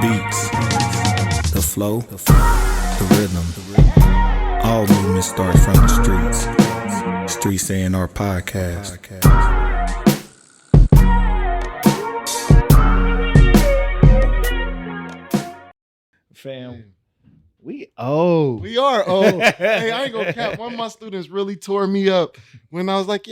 beats, the flow, the rhythm. All movement starts from the streets. Streets A&R podcast. Fam, we old. We are old. Hey, I ain't gonna cap. One of my students really tore me up when I was like,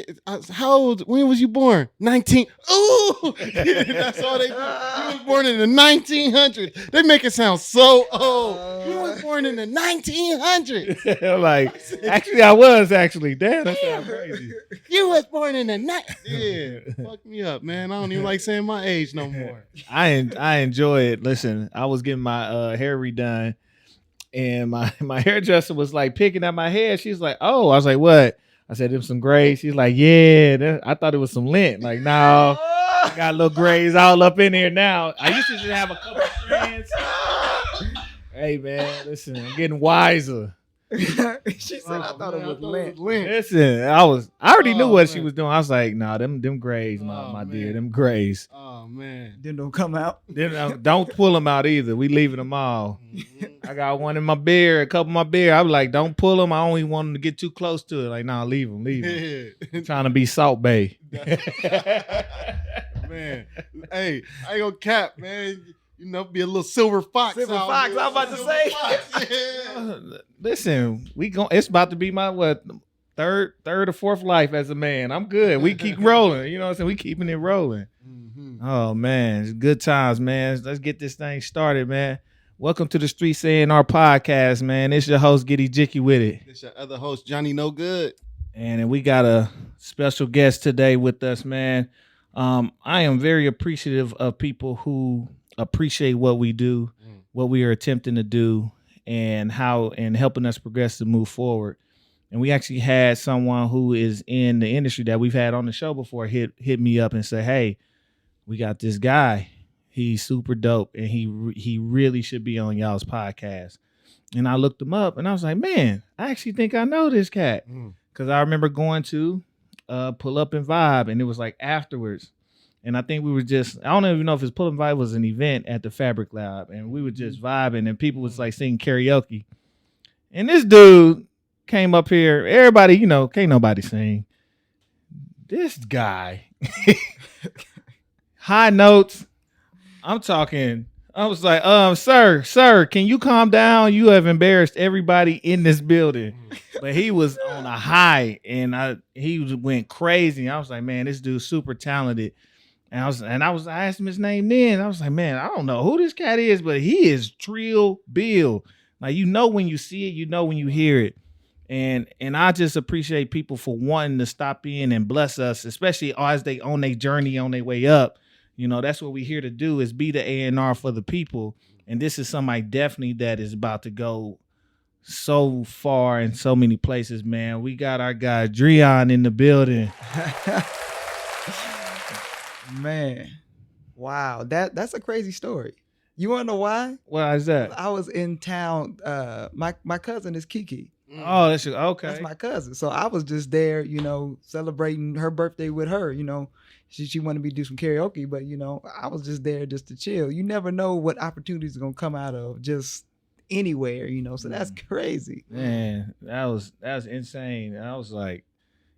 how old? When was you born? 19. Ooh, that's all they do. You was born in the 1900s. They make it sound so old. You was born in the 1900s. Like, actually, I was actually. Damn, that sounds crazy. You was born in the Yeah, fuck me up, man. I don't even like saying my age no more. I enjoy it. Listen, I was getting my hair redone. And my hairdresser was like picking at my hair. She's like, "Oh," I was like, "What?" I said, "There's some grays." She's like, "Yeah." I thought it was some lint. Like, no, I got little grays all up in here now. I used to just have a couple of strands. Hey man, listen, I'm getting wiser. She said, "I thought it was lint." Listen, I already knew what she was doing. I was like, "Nah, them grays, my dear, them grays." Oh man, Then don't come out. Then don't pull them out either. We leaving them all. I got one in my beard, a couple in my beard. I was like, "Don't pull them. I only want them to get too close to it." Like, nah, leave them. Trying to be Salt Bay. Man, hey, I ain't gonna cap, man. You know, be a little silver fox. Silver fox, I was about to say. Yeah. Listen, it's about to be my third or fourth life as a man. I'm good. We keep rolling. You know what I'm saying? We keeping it rolling. Mm-hmm. Oh man, it's good times, man. Let's get this thing started, man. Welcome to the Streets A&R podcast, man. It's your host, Giddy Jicky with it. It's your other host, Johnny No Good. And we got a special guest today with us, man. I am very appreciative of people who appreciate what we do, what we are attempting to do, and helping us progress to move forward. And we actually had someone who is in the industry that we've had on the show before hit me up and say, "Hey, we got this guy. He's super dope, and he really should be on y'all's podcast." And I looked him up, and I was like, "Man, I actually think I know this cat," because I remember going to Pull Up and Vibe, and it was like afterwards. And I think we were I don't even know if his Pull Up Vibe was an event at the Fabric Lab, and we were just vibing, and people was like singing karaoke. And this dude came up here. Everybody, can't nobody sing. This guy, high notes. I'm talking. I was like, sir, can you calm down? You have embarrassed everybody in this building. But he was on a high, and he went crazy. I was like, man, this dude's super talented. And I asked him his name then. I was like, man, I don't know who this cat is, but he is Trill Bill. Like, when you see it, when you hear it. And I just appreciate people for wanting to stop in and bless us, especially as they on their journey, on their way up. That's what we're here to do, is be the A&R for the people. And this is somebody definitely that is about to go so far in so many places, man. We got our guy Dreion in the building. Man, wow, that's a crazy story. You want to know why? Why is that? I was in town. My cousin is Kiki. Oh, that's okay. That's my cousin. So I was just there, celebrating her birthday with her. She wanted me to do some karaoke, but I was just there just to chill. You never know what opportunities are gonna come out of just anywhere. So that's crazy. Man, that was insane. I was like.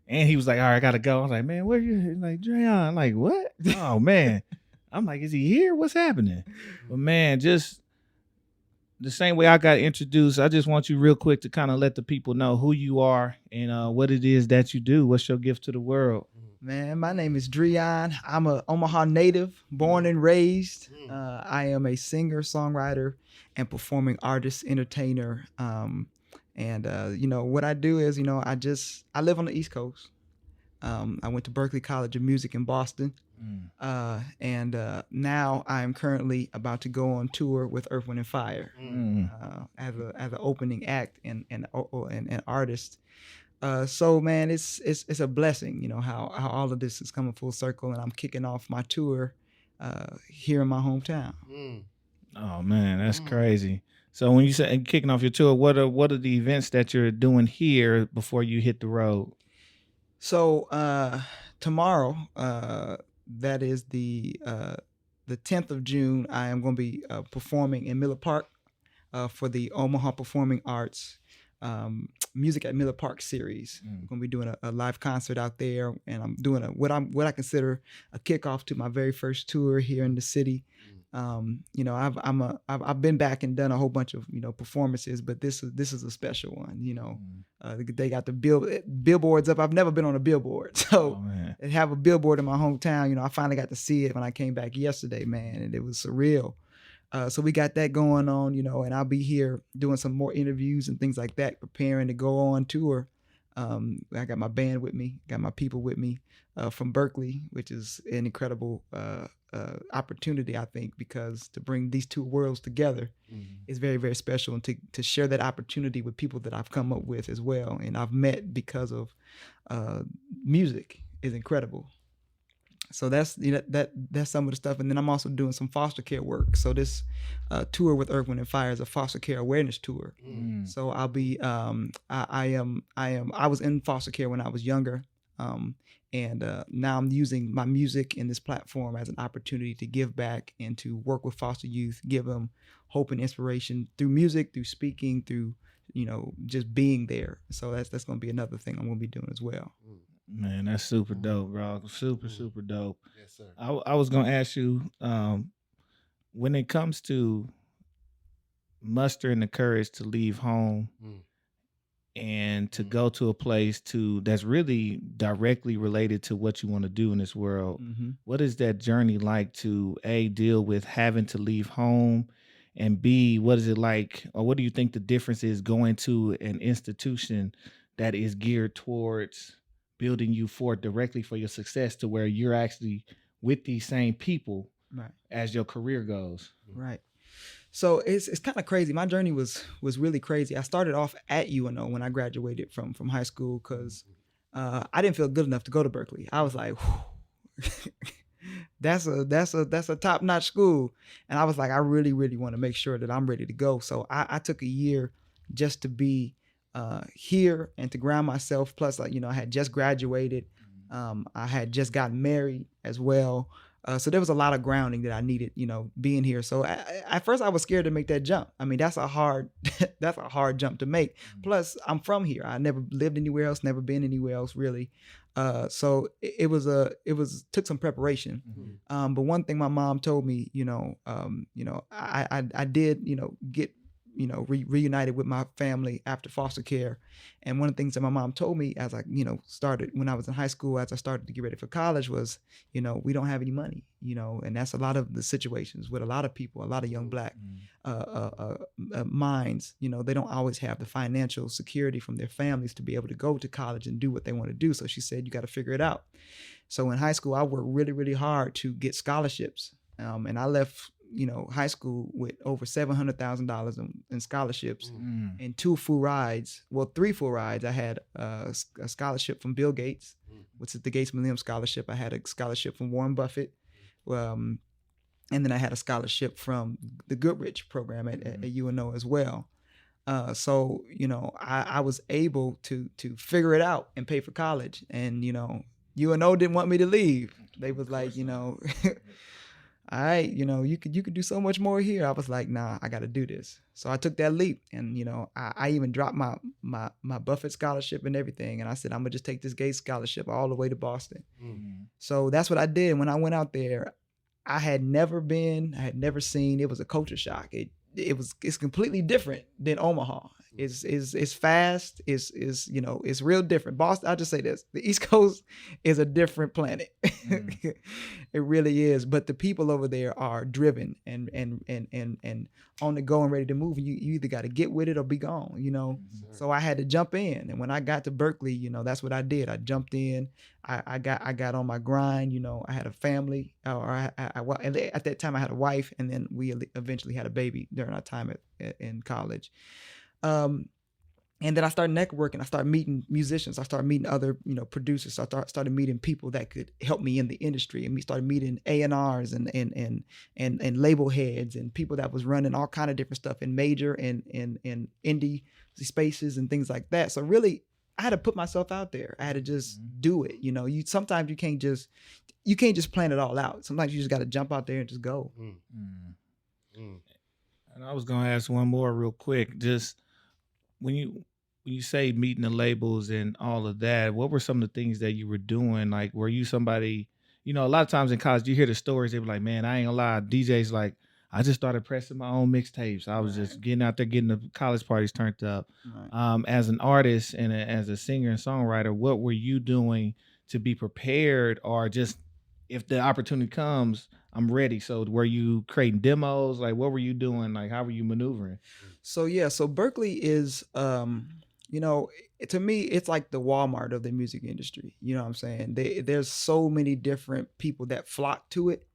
And he was like, "All right, I gotta go." I was like, "Man, where you?" He's like, "Dreion." I'm like, "What?" Oh man. I'm like, "Is he here? What's happening?" But man, just the same way I got introduced, I just want you real quick to kind of let the people know who you are and what it is that you do. What's your gift to the world? Man, my name is Dreion. I'm a Omaha native, born and raised. I am a singer, songwriter, and performing artist, entertainer. And what I do is, I live on the East Coast. I went to Berklee College of Music in Boston. And now I'm currently about to go on tour with Earth, Wind & Fire as an opening act and an artist. So man, it's a blessing, how all of this is coming full circle, and I'm kicking off my tour here in my hometown. Oh man, that's crazy. So when you say kicking off your tour, what are the events that you're doing here before you hit the road? So tomorrow, that is the the 10th of June, I am going to be performing in Miller Park for the Omaha Performing Arts Music at Miller Park series. I'm going to be doing a live concert out there, and I'm doing what I consider a kickoff to my very first tour here in the city. You know, I've been back and done a whole bunch of, you know, performances, but this is a special one. You know, they got the billboards up. I've never been on a billboard, so they have a billboard in my hometown. You know, I finally got to see it when I came back yesterday, man, and it was surreal. So we got that going on, you know, and I'll be here doing some more interviews and things like that, preparing to go on tour. I got my band with me, got my people with me from Berkeley, which is an incredible opportunity, I think, because to bring these two worlds together is very, very special, and to share that opportunity with people that I've come up with as well, and I've met because of music is incredible. So that's, you know, that's some of the stuff, and then I'm also doing some foster care work. So this tour with Earth, Wind and Fire is a foster care awareness tour. So I'll be I was in foster care when I was younger, and now I'm using my music in this platform as an opportunity to give back and to work with foster youth, give them hope and inspiration through music, through speaking, through, you know, just being there. So that's going to be another thing I'm going to be doing as well. Man, that's super dope, bro. Super dope. Yes, sir. I was gonna ask you, when it comes to mustering the courage to leave home and to go to a place that's really directly related to what you want to do in this world. What is that journey like to A, deal with having to leave home, and B, what is it like, or what do you think the difference is going to an institution that is geared towards building you forward directly for your success, to where you're actually with these same people as your career goes? Right. So it's kind of crazy. My journey was really crazy. I started off at UNO when I graduated from high school, because I didn't feel good enough to go to Berkeley. I was like, that's a top-notch school, and I was like, I really want to make sure that I'm ready to go. So I took a year just to be here and to ground myself. Plus, like, you know, I had just graduated. I had just gotten married as well. So there was a lot of grounding that I needed, you know, being here. So at first I was scared to make that jump. I mean, that's a hard jump to make. Plus, I'm from here. I never lived anywhere else, never been anywhere else really. So it took some preparation. But one thing my mom told me, I did, get, reunited with my family after foster care. And one of the things that my mom told me as I, started when I was in high school, as I started to get ready for college was, we don't have any money, and that's a lot of the situations with a lot of people, a lot of young Black minds, they don't always have the financial security from their families to be able to go to college and do what they want to do. So she said, you got to figure it out. So in high school, I worked really, really hard to get scholarships. And I left, high school with over $700,000 in scholarships and 2 full rides. Well, 3 full rides. I had a scholarship from Bill Gates, which is the Gates Millennium Scholarship. I had a scholarship from Warren Buffett. And then I had a scholarship from the Goodrich program at UNO as well. So, I was able to figure it out and pay for college. And, UNO didn't want me to leave. They was like, all right, you could do so much more here. I was like, nah, I got to do this. So I took that leap, and I even dropped my Buffett scholarship and everything, and I said, I'm gonna just take this Gates scholarship all the way to Boston. So that's what I did. When I went out there, I had never seen. It was a culture shock. It's completely different than Omaha. It's fast. It's real different. Boston, I'll just say this: the East Coast is a different planet. It really is. But the people over there are driven and on the go and ready to move. You either got to get with it or be gone. So I had to jump in. And when I got to Berkeley, that's what I did. I jumped in. I got on my grind. I had a family, at that time I had a wife, and then we eventually had a baby during our time in college. And then I started networking. I started meeting musicians. I started meeting other, producers. I started meeting people that could help me in the industry. And we started meeting A&Rs and label heads and people that was running all kind of different stuff in major and indie spaces and things like that. So really, I had to put myself out there. I had to just do it. You know, sometimes you can't just plan it all out. Sometimes you just got to jump out there and just go. And I was gonna ask one more real quick. Just when you say meeting the labels and all of that, what were some of the things that you were doing? Like, were you somebody? You know, a lot of times in college, you hear the stories. They be like, "Man, I ain't gonna lie, DJs like." I just started pressing my own mixtapes. I was just getting out there, getting the college parties turned up. Right. As an artist and as a singer and songwriter, what were you doing to be prepared, or just if the opportunity comes, I'm ready? So were you creating demos? Like, what were you doing? Like, how were you maneuvering? So Berkeley is, you know, to me, it's like the Walmart of the music industry. You know what I'm saying? There's so many different people that flock to it,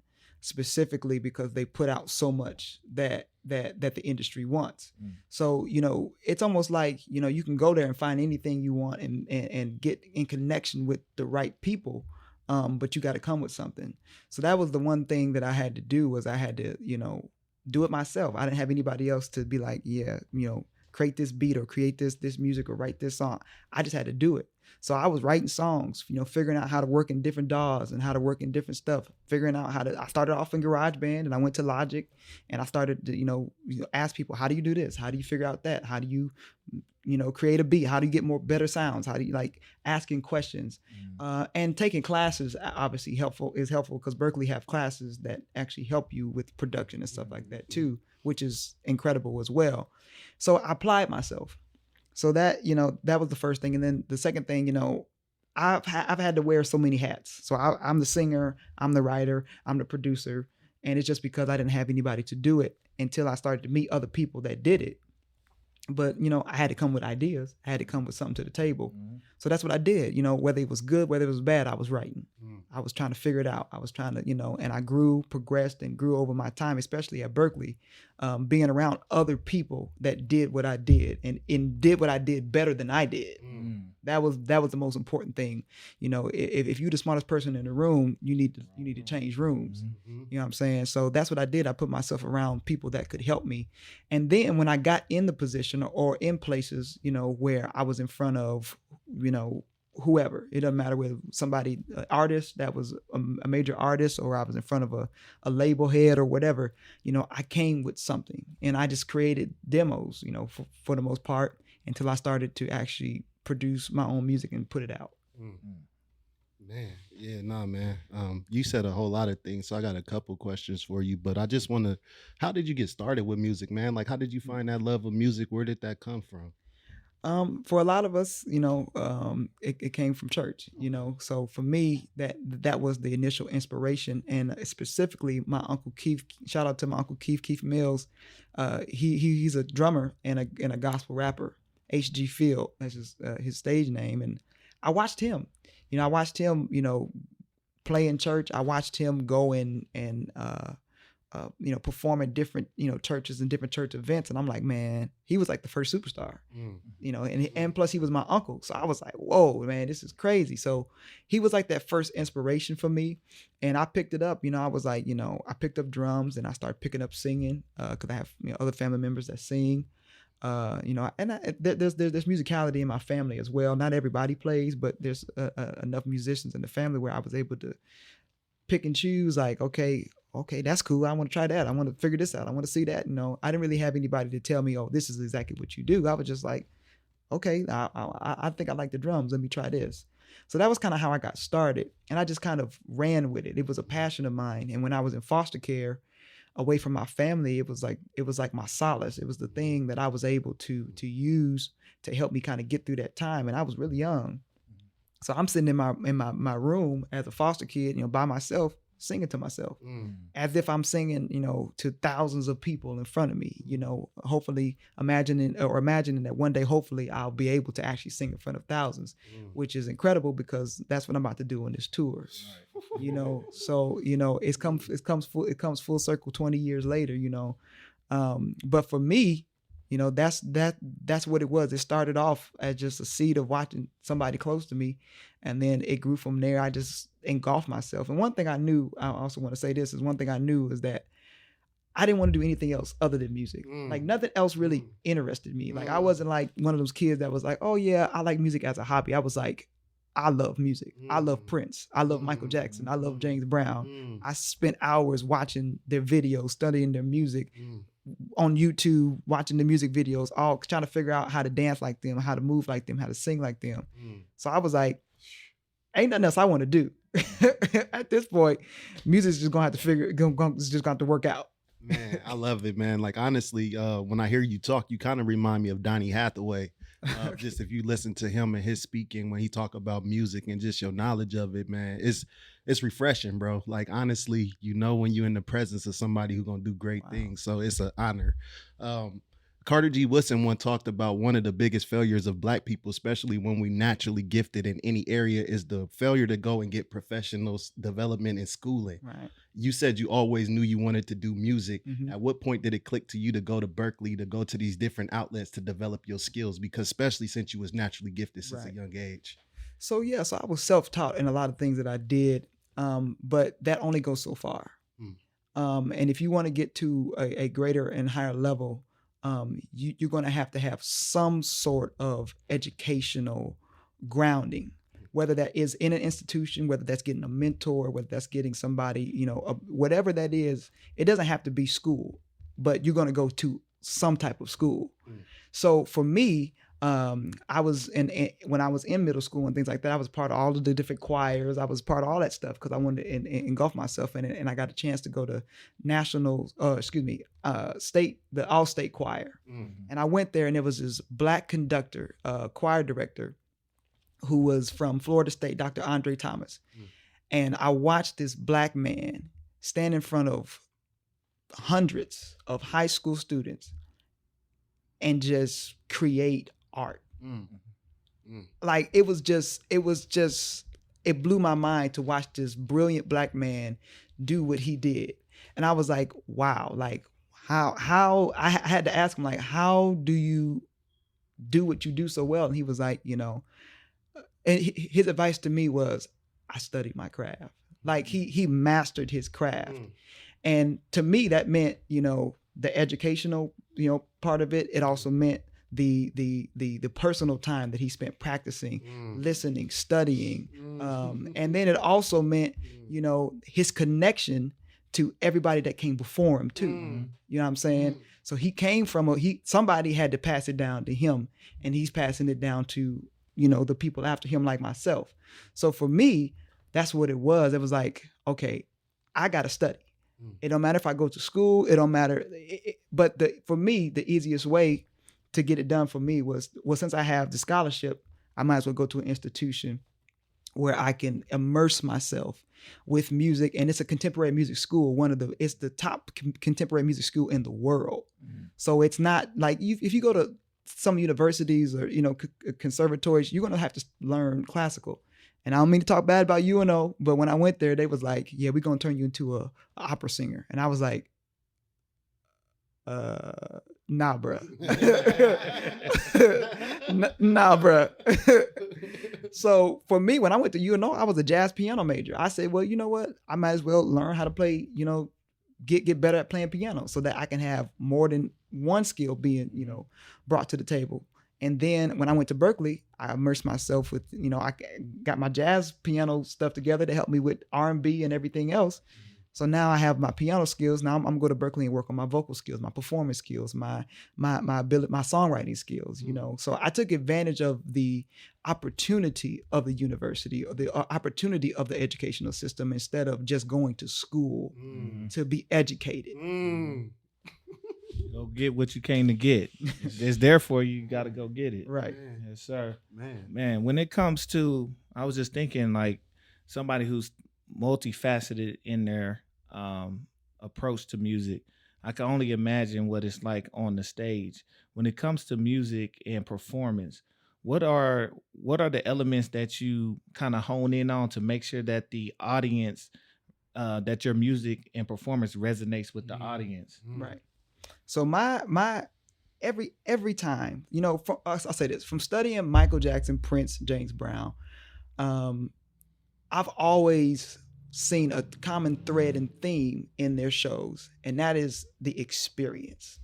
specifically because they put out so much that the industry wants. So, you know, it's almost like, you know, you can go there and find anything you want and get in connection with the right people. But you got to come with something. So that was the one thing that I had to do, was I had to, you know, do it myself. I didn't have anybody else to be like, yeah, you know, create this beat or create this music or write this song. I just had to do it. So I was writing songs, you know, figuring out how to work in different DAWs and how to work in different stuff, figuring out I started off in GarageBand and I went to Logic and I started to, you know, ask people, how do you do this? How do you figure out that? How do you, you know, create a beat? How do you get better sounds? How do you, like, asking questions? And taking classes obviously helpful because Berkeley have classes that actually help you with production and stuff like that too, which is incredible as well. So I applied myself. So that, you know, that was the first thing. And then the second thing, you know, I've had to wear so many hats. So I'm the singer, I'm the writer, I'm the producer. And it's just because I didn't have anybody to do it until I started to meet other people that did it. But, you know, I had to come with ideas. I had to come with something to the table. So that's what I did. You know, whether it was good, whether it was bad, I was writing. I was trying to figure it out. I was trying to, you know, and I progressed and grew over my time, especially at Berkeley, being around other people that did what I did and did what I did better than I did. That was the most important thing. You know, if you're the smartest person in the room, you need to change rooms. You know what I'm saying? So that's what I did. I put myself around people that could help me. And then when I got in the position or in places, you know, where I was in front of, you know, whoever, it doesn't matter whether somebody, artist that was a major artist, or I was in front of a label head or whatever, you know, I came with something and I just created demos, you know, for the most part, until I started to actually produce my own music and put it out. Man, yeah, nah, man. You said a whole lot of things, so I got a couple questions for you, but I just want to, how did you get started with music, man? Like, how did you find that love of music? Where did that come from? For a lot of us, you know, it came from church, you know. So for me, that was the initial inspiration, and specifically my Uncle Keith. Shout out to my Uncle Keith Mills. He's a drummer and a gospel rapper. H.G. Field, that's his stage name, and I watched him. You know, play in church. I watched him go in and you know, perform at different, you know, churches and different church events. And I'm like, man, he was like the first superstar, you know, and plus he was my uncle. So I was like, whoa, man, this is crazy. So he was like that first inspiration for me. And I picked it up, you know, I was like, you know, I picked up drums and I started picking up singing because I have, you know, other family members that sing. You know, and there's musicality in my family as well. Not everybody plays, but there's enough musicians in the family where I was able to pick and choose. Like, okay, that's cool. I want to try that. I want to figure this out. I want to see that. You know, I didn't really have anybody to tell me, oh, this is exactly what you do. I was just like, okay, I think I like the drums. Let me try this. So that was kind of how I got started, and I just kind of ran with it. It was a passion of mine, and when I was in foster care, away from my family, it was like my solace. It was the thing that I was able to use to help me kind of get through that time. And I was really young. So I'm sitting in my room as a foster kid, you know, by myself, singing to myself as if I'm singing, you know, to thousands of people in front of me, you know, hopefully imagining that one day, hopefully I'll be able to actually sing in front of thousands, which is incredible because that's what I'm about to do on this tour. You know, so, you know, it comes full circle 20 years later, you know. But for me, you know, that's what it was. It started off as just a seed of watching somebody close to me, and then it grew from there. I just engulfed myself. And one thing I knew, I also want to say this, is one thing I knew is that I didn't want to do anything else other than music. Like nothing else really interested me. Like I wasn't like one of those kids that was like, oh yeah, I like music as a hobby. I was like, I love music. I love Prince. I love Michael Jackson. I love James Brown. I spent hours watching their videos, studying their music on YouTube, watching the music videos, all trying to figure out how to dance like them, how to move like them, how to sing like them. So I was like, ain't nothing else I want to do. At this point, music's just gonna have to it's just gonna have to work out. Man, I love it, man. Like honestly, when I hear you talk, you kind of remind me of Donny Hathaway. Just if you listen to him and his speaking when he talk about music and just your knowledge of it, man, it's refreshing, bro. Like honestly, you know when you're in the presence of somebody who's gonna do great things, so it's an honor. Carter G. Woodson once talked about one of the biggest failures of Black people, especially when we naturally gifted in any area, is the failure to go and get professional development and schooling. Right. You said you always knew you wanted to do music. At what point did it click to you to go to Berkeley, to go to these different outlets to develop your skills? Because especially since you was naturally gifted since a young age. So yeah, so I was self-taught in a lot of things that I did, but that only goes so far. And if you want to get to a greater and higher level, you're going to have some sort of educational grounding, whether that is in an institution, whether that's getting a mentor, whether that's getting somebody, whatever that is. It doesn't have to be school, but you're going to go to some type of school. So for me, I was when I was in middle school and things like that, I was part of all of the different choirs. I was part of all that stuff because I wanted to engulf myself in it. And I got a chance to go to the all-state choir. And I went there and there was this Black conductor, choir director, who was from Florida State, Dr. Andre Thomas. And I watched this Black man stand in front of hundreds of high school students and just create art. Like it blew my mind to watch this brilliant Black man do what he did. And I was like, wow, like how I had to ask him, like, how do you do what you do so well? And he was like, and his advice to me was, I studied my craft. Like he mastered his craft. And to me, that meant, the educational, part of it. It also meant the personal time that he spent practicing, listening, studying. And then it also meant, his connection to everybody that came before him too. You know what I'm saying? So he came from somebody had to pass it down to him, and he's passing it down to, the people after him, like myself. So for me, that's what it was. It was like, okay, I got to study. It don't matter if I go to school. It don't matter. But for me, the easiest way to get it done for me was, since I have the scholarship, I might as well go to an institution where I can immerse myself with music. And it's a contemporary music school. It's the top contemporary music school in the world. So it's not like if you go to some universities or, conservatories, you're going to have to learn classical. And I don't mean to talk bad about UNO, but when I went there, they was like, yeah, we're going to turn you into a opera singer. And I was like, nah, bruh. Nah, bruh. So for me, when I went to UNO, I was a jazz piano major. I said, well, you know what? I might as well learn how to play, get better at playing piano so that I can have more than one skill being, brought to the table. And then when I went to Berkeley, I immersed myself with, I got my jazz piano stuff together to help me with R&B and everything else. So now I have my piano skills. Now I'm going to go to Berkeley and work on my vocal skills, my performance skills, my ability, my songwriting skills, So I took advantage of the opportunity of the university, or the opportunity of the educational system, instead of just going to school to be educated. Go get what you came to get. It's there for you. You got to go get it. Right. Yes, sir. Man. When it comes to, I was just thinking, like, somebody who's multifaceted in their approach to music, I can only imagine what it's like on the stage. When it comes to music and performance, what are the elements that you kind of hone in on to make sure that the audience, that your music and performance resonates with the audience? Right. So my every time, I'll say this, from studying Michael Jackson, Prince, James Brown, I've always seen a common thread and theme in their shows, and that is the experience.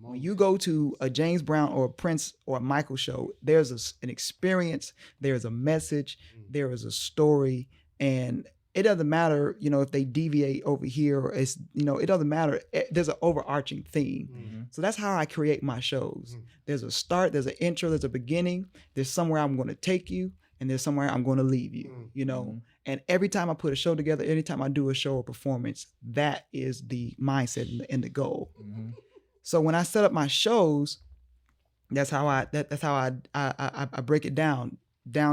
When you go to a James Brown or a Prince or a Michael show, there's an experience, there's a message, there is a story, and it doesn't matter, if they deviate over here or it's, it doesn't matter. There's an overarching theme. So that's how I create my shows. There's a start, there's an intro, there's a beginning, there's somewhere I'm going to take you, and there's somewhere I'm going to leave you, And every time I put a show together, anytime I do a show or performance, that is the mindset and the goal. So when I set up my shows, that's how I break it down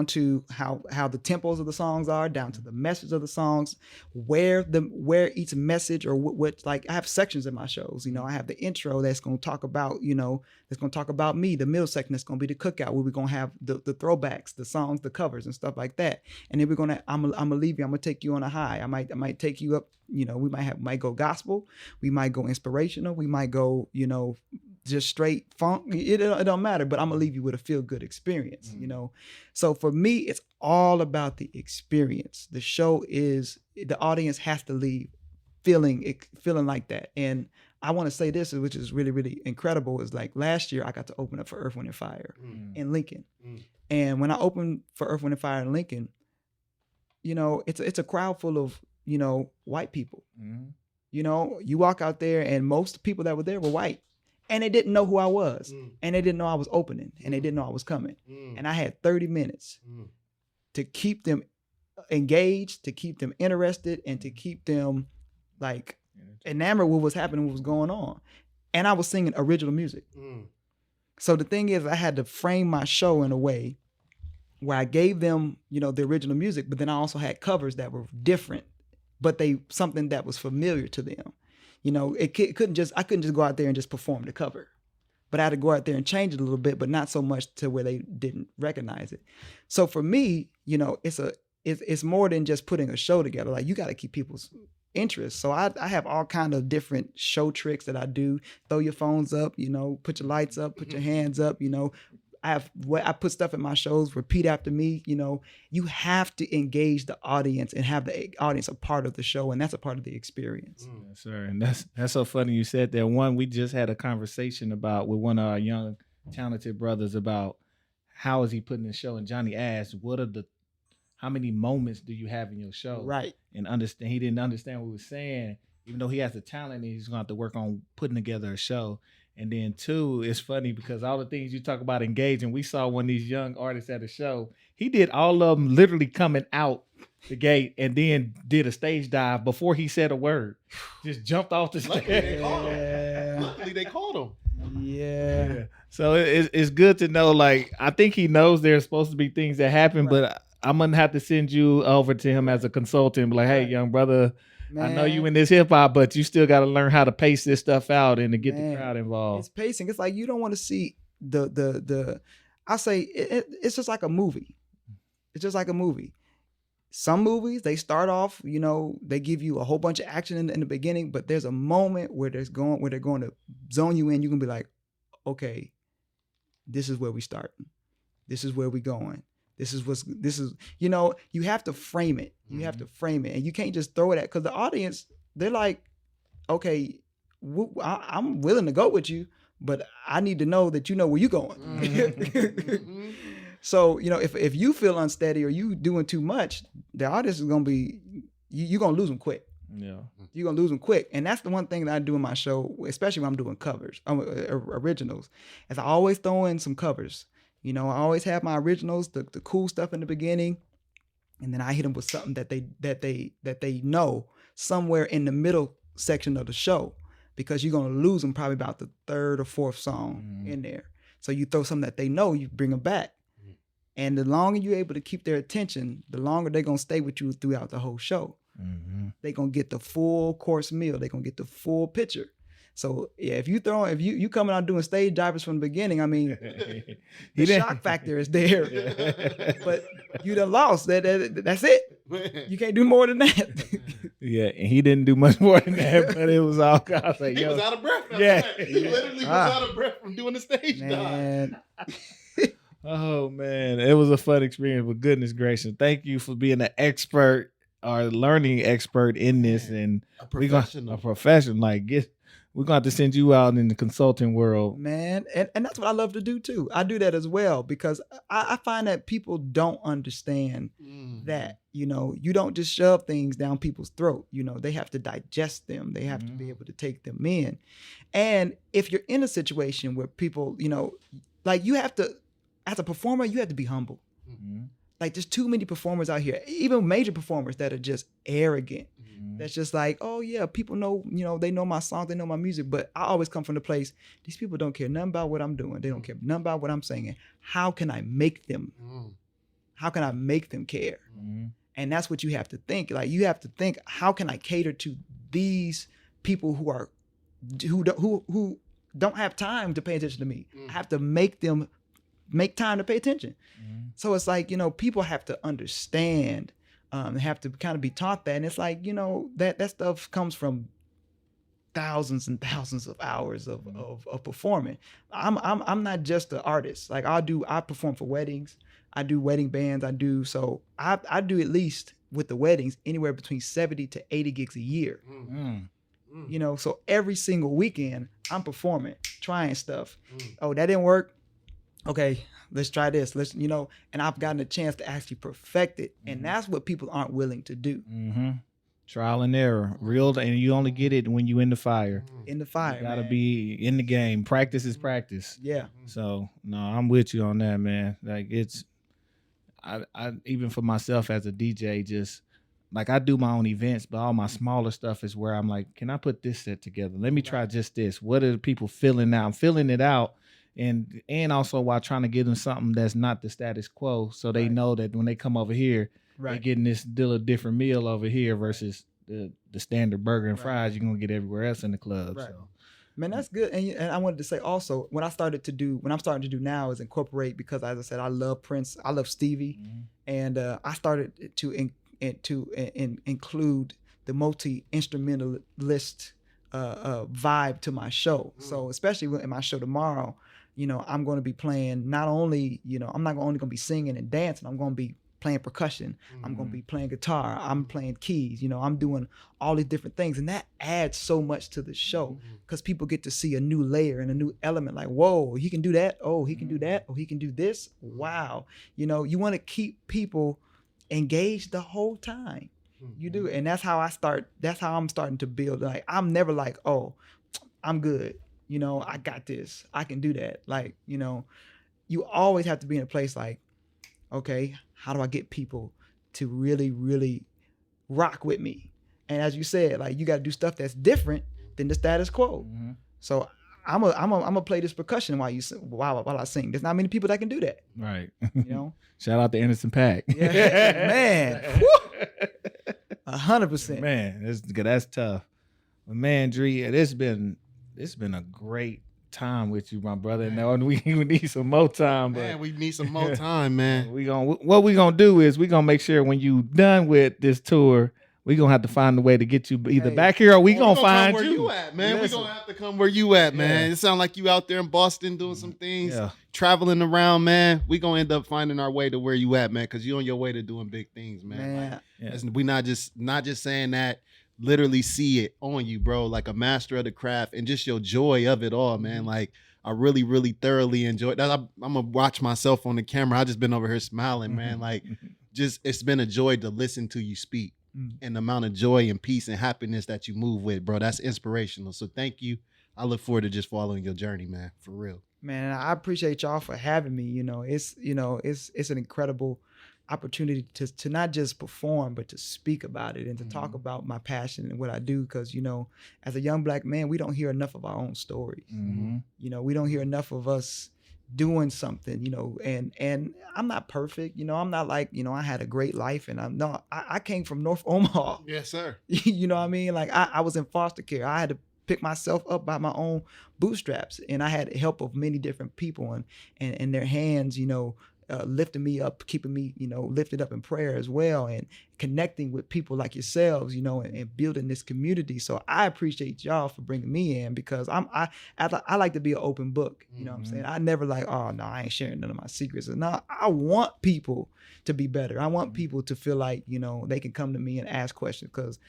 to how the tempos of the songs are, down to the message of the songs, where each message or what like I have sections in my shows. I have the intro that's going to talk about, that's going to talk about me. The middle section that's going to be the cookout where we're going to have the throwbacks, the songs, the covers and stuff like that. And then I'm gonna leave you. I'm gonna take you on a high. I might take you up. We might go gospel. We might go inspirational. We might go, just straight funk. It don't matter, but I'm gonna leave you with a feel good experience, So for me, it's all about the experience. The show is, the audience has to leave feeling like that. And I want to say this, which is really, really incredible, is like last year I got to open up for Earth, Wind & Fire in Lincoln. And when I opened for Earth, Wind & Fire in Lincoln, it's a crowd full of, white people. You walk out there and most people that were there were white. And they didn't know who I was. And they didn't know I was opening. And they didn't know I was coming. And I had 30 minutes to keep them engaged, to keep them interested, and to keep them like enamored with what was happening, what was going on. And I was singing original music. So the thing is, I had to frame my show in a way where I gave them, the original music, but then I also had covers that were different, but something that was familiar to them. I couldn't just go out there and just perform the cover, but I had to go out there and change it a little bit, but not so much to where they didn't recognize it. So for me, it's more than just putting a show together. Like, you got to keep people's interest. So I have all kind of different show tricks that I do. Throw your phones up, put your lights up, put your hands up, I put stuff in my shows, repeat after me. You have to engage the audience and have the audience a part of the show, and that's a part of the experience. Yes, sir. And that's so funny you said that. One, we just had a conversation with one of our young, talented brothers about how is he putting the show, and Johnny asked, how many moments do you have in your show? Right. And he didn't understand what we were saying, even though he has the talent, and he's gonna have to work on putting together a show. And then two, it's funny because all the things you talk about engaging, we saw one of these young artists at a show. He did all of them literally coming out the gate and then did a stage dive before he said a word. Just jumped off the stage. Luckily they called him. Yeah. So it's good to know, like, I think he knows there's supposed to be things that happen, but I'm going to have to send you over to him as a consultant. Be like, hey, young brother, man, I know you in this hip hop, but you still got to learn how to pace this stuff out and to get the crowd involved. It's pacing. It's like you don't want to see I say it's just like a movie. It's just like a movie. Some movies, they start off, they give you a whole bunch of action in the beginning, but there's a moment where they're going to zone you in. You can be like, okay, this is where we start. This is where we going. You have to frame it. You have to frame it. And you can't just throw it because the audience, they're like, okay, I'm willing to go with you, but I need to know that you know where you're going. So, if you feel unsteady or you doing too much, the audience is going to be, you're going to lose them quick. Yeah. You're going to lose them quick. And that's the one thing that I do in my show, especially when I'm doing covers, originals, is I always throw in some covers. I always have my originals, the cool stuff in the beginning, and then I hit them with something that they know somewhere in the middle section of the show, because you're gonna lose them probably about the third or fourth song in there. So you throw something that they know, you bring them back, and the longer you're able to keep their attention, the longer they're gonna stay with you throughout the whole show. They're gonna get the full course meal. They're gonna get the full picture. So yeah, if you coming out doing stage divers from the beginning, I mean, the shock factor is there, but you done lost. That's it. You can't do more than that. Yeah, and he didn't do much more than that, but it was all kind of like, he was out of breath. He literally was out of breath from doing the stage dive. Oh man, it was a fun experience. But goodness gracious, thank you for being an expert are a learning expert in this, and A we gonna professional. a professional. Like we're gonna have to send you out in the consulting world. Man, and that's what I love to do too. I do that as well because I find that people don't understand that, you don't just shove things down people's throat. They have to digest them. They have to be able to take them in. And if you're in a situation where people, like you have to, as a performer, you have to be humble. Like there's too many performers out here, even major performers that are just arrogant. That's just like, oh yeah, people know, they know my songs, they know my music. But I always come from the place, these people don't care nothing about what I'm doing. They don't care nothing about what I'm singing. How can I make them? How can I make them care? And that's what you have to think. Like you have to think, how can I cater to these people who don't have time to pay attention to me? I have to make them make time to pay attention. So it's like, people have to understand, have to kind of be taught that. And it's like, that stuff comes from thousands and thousands of hours of performing. I'm not just an artist. Like I perform for weddings. I do wedding bands. I do at least with the weddings, anywhere between 70 to 80 gigs a year. So every single weekend I'm performing, trying stuff. Oh, that didn't work. Okay, let's try this. And I've gotten a chance to actually perfect it. And that's what people aren't willing to do. Trial and error, real, and you only get it when you in the fire. In the fire, You gotta man. be in the game. Practice is practice. Yeah. So no, I'm with you on that, man. Like I even for myself as a DJ, just like I do my own events, but all my smaller stuff is where I'm like, can I put this set together? Let me try just this. What are the people feeling now? I'm filling it out. And also while trying to give them something that's not the status quo, so they know that when they come over here, they're getting this different meal over here versus the standard burger and fries you're gonna get everywhere else in the club. Right. So. Man, that's good. And I wanted to say also, what I'm starting to do now is incorporate, because as I said, I love Prince, I love Stevie, and I started to include the multi-instrumentalist vibe to my show. So especially in my show tomorrow, I'm going to be playing not only, I'm not only going to be singing and dancing, I'm going to be playing percussion. I'm going to be playing guitar. I'm playing keys. I'm doing all these different things. And that adds so much to the show because people get to see a new layer and a new element. Like, whoa, he can do that. Oh, he can do that. Oh, he can do this. Wow. You want to keep people engaged the whole time. You do. And that's how I'm starting to build. Like, I'm never like, oh, I'm good. I got this. I can do that. Like, you always have to be in a place like, okay, how do I get people to really, really rock with me? And as you said, like, you got to do stuff that's different than the status quo. So I'm a play this percussion while I sing. There's not many people that can do that. Right. Shout out to Anderson .Paak. Yeah, man. 100%. Man, that's tough. But man, Dree, it's been a great time with you, my brother. And we need some more time. But Man, we need some more time, man. what we gonna do is we gonna make sure when you done with this tour, we gonna have to find a way to get you either back here or we gonna find where you at, man. We gonna have to come where you at, man. It sounds like you out there in Boston doing some things, traveling around, man. We gonna end up finding our way to where you at, man, because you on your way to doing big things, man. We not just saying that. Literally see it on you, bro, like a master of the craft and just your joy of it all, man. Like I really, really thoroughly enjoyed that. I'm gonna watch myself on the camera. I just been over here smiling, man. Like just it's been a joy to listen to you speak and the amount of joy and peace and happiness that you move with, bro. That's inspirational. So thank you. I look forward to just following your journey, man, for real. Man, I appreciate y'all for having me. It's an incredible opportunity to not just perform, but to speak about it and to talk about my passion and what I do. Because, as a young Black man, we don't hear enough of our own stories. We don't hear enough of us doing something, and I'm not perfect. I'm not like, I had a great life and I came from North Omaha. Yes, sir. You know what I mean? Like I was in foster care. I had to pick myself up by my own bootstraps, and I had the help of many different people and their hands, lifting me up, keeping me, lifted up in prayer as well, and connecting with people like yourselves, and building this community. So I appreciate y'all for bringing me in, because I like to be an open book. You know what I'm saying? I never like, oh no, I ain't sharing none of my secrets. No, I want people to be better. I want people to feel like, they can come to me and ask questions, because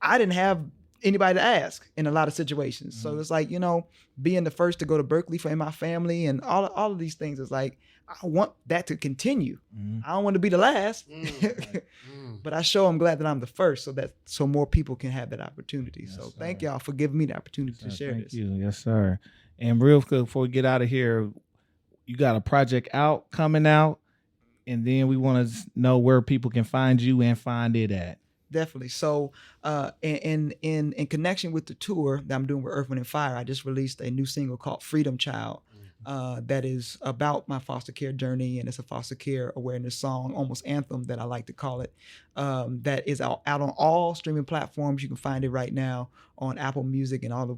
I didn't have anybody to ask in a lot of situations. So it's like, being the first to go to Berkeley in my family and all of these things is like, I want that to continue. I don't want to be the last, but I sure am glad that I'm the first, so more people can have that opportunity. Yes, so thank y'all for giving me the opportunity to share this. Thank you. Yes, sir. And real quick, before we get out of here, you got a project coming out, and then we want to know where people can find you and find it at. Definitely. So in connection with the tour that I'm doing with Earth, Wind & Fire, I just released a new single called Freedom Child. That is about my foster care journey, and it's a foster care awareness song, almost anthem that I like to call it. That is out on all streaming platforms. You can find it right now on Apple Music and all the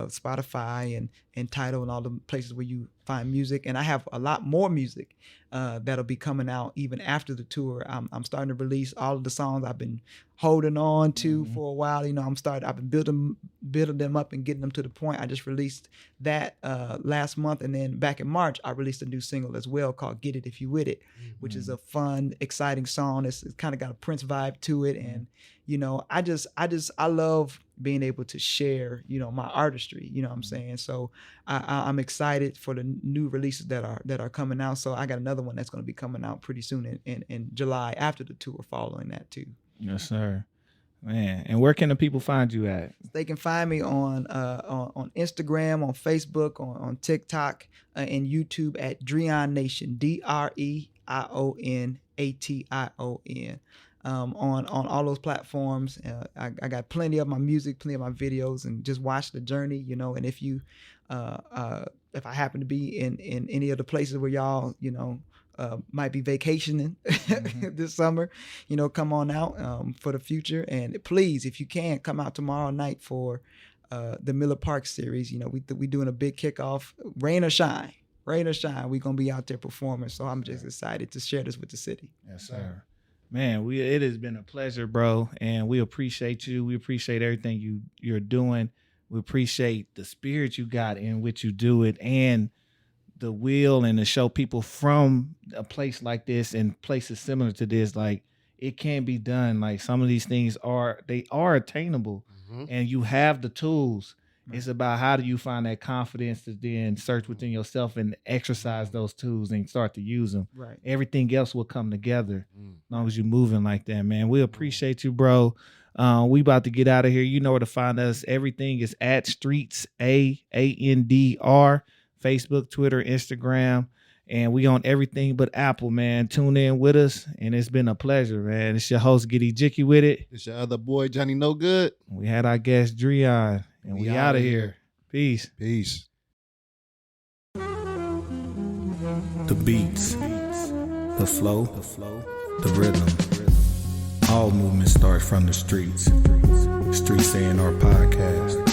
Spotify and Tidal and all the places where you find music. And I have a lot more music that'll be coming out even after the tour. I'm starting to release all of the songs I've been holding on to for a while. I've been building them up and getting them to the point. I just released that last month, and then back in March I released a new single as well called Get It If You With It, which is a fun, exciting song. It's kind of got a Prince vibe to it, and I love being able to share my artistry. You know what I'm saying? So I'm excited for the new releases that are coming out. So I got another one that's going to be coming out pretty soon in July after the tour, following that too. Yes, sir. Man, and where can the people find you at? They can find me on Instagram, on Facebook, on TikTok, and YouTube at Dreion Nation, DreionAtion. On all those platforms. I got plenty of my music, plenty of my videos, and just watch the journey, and if you if I happen to be in any of the places where y'all might be vacationing this summer, come on out for the future. And please, if you can, come out tomorrow night for the Miller Park series. We doing a big kickoff, rain or shine, we're gonna be out there performing. So I'm just excited to share this with the city. Yes, sir. Man, it has been a pleasure, bro, and we appreciate you. We appreciate everything you're doing. We appreciate the spirit you got in which you do it, and the will, and to show people from a place like this and places similar to this, like, it can be done. Like, some of these things are attainable, and you have the tools. Right. It's about how do you find that confidence to then search within yourself and exercise those tools and start to use them. Right. Everything else will come together as long as you're moving like that, man. We appreciate you, bro. We about to get out of here. You know where to find us. Everything is at Streets, AANDR, Facebook, Twitter, Instagram, and we on everything but Apple, man. Tune in with us, and it's been a pleasure, man. It's your host, Giddy Jicky with it. It's your other boy, Johnny No Good. We had our guest, Dreion, and we out of here. Peace. Peace. The beats, the flow, the rhythm. All movement starts from the streets. Streets A&R Podcast.